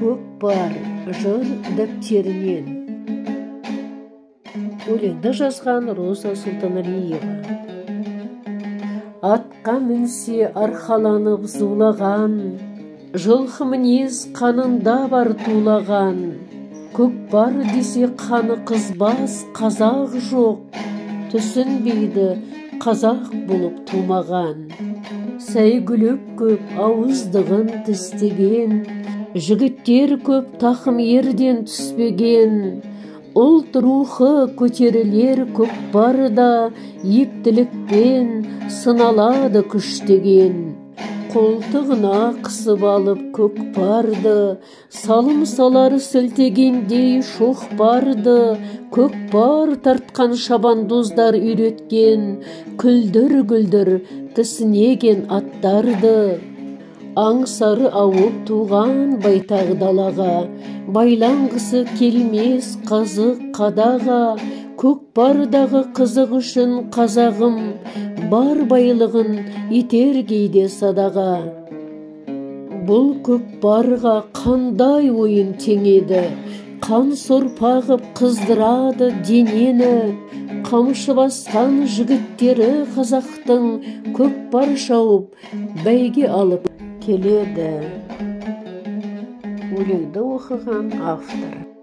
Көкпар жыр дәптерінен. Өлеңді жазған Роза Сұлтаналиева. Атқа мінсе арқаланып зулаған, жылқы мінез қанында бар тулаған. Көкпар десе қаны қызбас қазақ жоқ, түсінбейді қазақ болып тумаған. Сәйгүлік көп ауыздығын тістеген, жігіттер көп тақым ерден түспеген. Ұлт рухы көтерілер көкпарда, ептілікпен сыналады күштеген. Қолтығына қысып алып көкпарды, салым салар сілтегендей шоқпарды. Көкпар тартқан шабандоздар үйреткен, күлдір-күлдір кісінеген аттарды. Аңсары ауып туған байтақ далаға, байланғысы келмес қазық қадаға. Көкпардағы қызық үшін қазағым, бар байлығын етер кейде садаға. Бұл көкпарға қандай ойын теңеді, қан сорпағып қыздырады денені. Қамшы басқан жігіттері қазақтың көкпар шауып бәйге алып келеді. Өлеңді оқыған автор.